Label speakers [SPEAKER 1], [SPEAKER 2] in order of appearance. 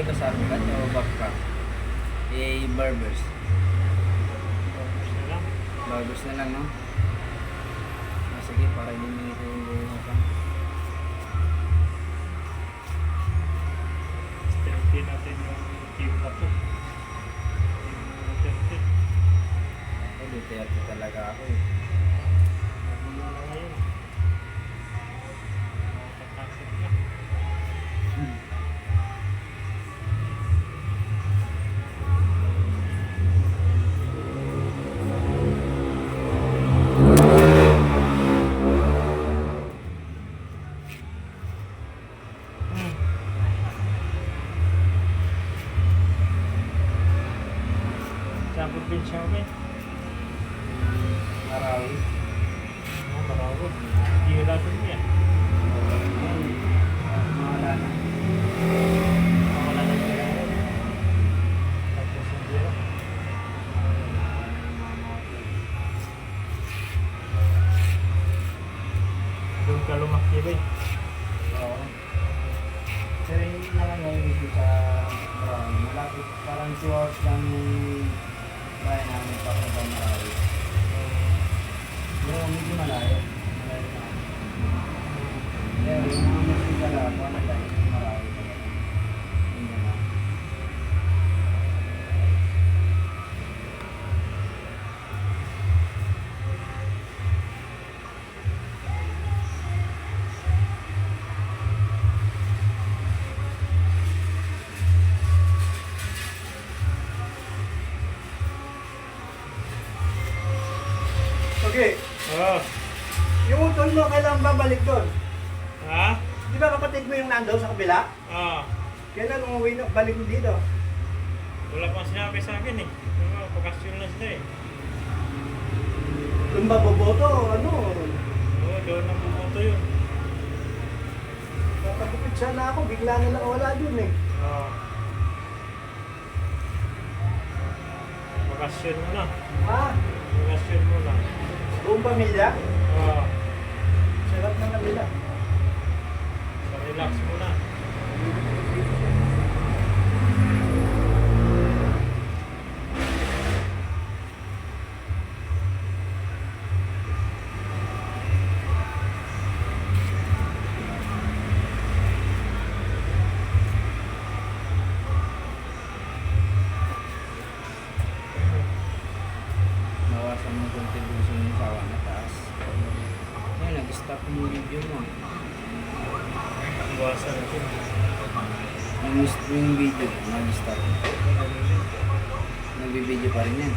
[SPEAKER 1] ito sa amin o backpack? Barbers.
[SPEAKER 2] Barbers na lang.
[SPEAKER 1] Barbers na lang, no? Sige, para hindi ko yung buhay.
[SPEAKER 2] Stay natin yung team na po.
[SPEAKER 1] Ako, Duterte talaga ako eh.
[SPEAKER 2] Nagulo na ngayon. Nakakasip na. Saan probinsya mo ba?
[SPEAKER 1] Marawi.
[SPEAKER 2] Marawi. Hindi wala doon niya.
[SPEAKER 1] Mawala na.
[SPEAKER 2] Wala na siya. Tapos hindi na. Doon ka lumaki ba eh?
[SPEAKER 1] Oo. Pero hindi naman ngayon dito sa Marawi. Malapit, parang 2 hours lang yung bahay namin papunta Marawi. Pero medyo malayo. Malayo na. Pero yung mga musikal ako, ano tayo, Marawi talaga. Hindi na.
[SPEAKER 3] Okay,
[SPEAKER 2] Oo.
[SPEAKER 3] yung utol mo, kailan babalik doon?
[SPEAKER 2] Ha?
[SPEAKER 3] Di ba kapatid mo yung nandoon sa kabila?
[SPEAKER 2] Oo.
[SPEAKER 3] Kailan umuwi na, balik mo dito?
[SPEAKER 2] Wala pang sinabi sa akin eh. Diba, pakasyon na sila eh.
[SPEAKER 3] Doon ba boboto? Ano?
[SPEAKER 2] Oo, doon ang bumoto yun.
[SPEAKER 3] Nakatipid sana ako, bigla na lang wala doon eh.
[SPEAKER 2] Oo. Pakasyon mo na.
[SPEAKER 3] Ha?
[SPEAKER 2] Pakasyon mo na.
[SPEAKER 3] Buong pamilya?
[SPEAKER 2] Oo.
[SPEAKER 3] Sarap na nabila.
[SPEAKER 2] So, relax mo na.
[SPEAKER 1] Nawasan mo contribution mo sa awa na taas. Ngayon, nag-stop yung video mo.
[SPEAKER 2] Iwasan natin.
[SPEAKER 1] Yung video, nag-stop. Nagbibideo pa rin yan.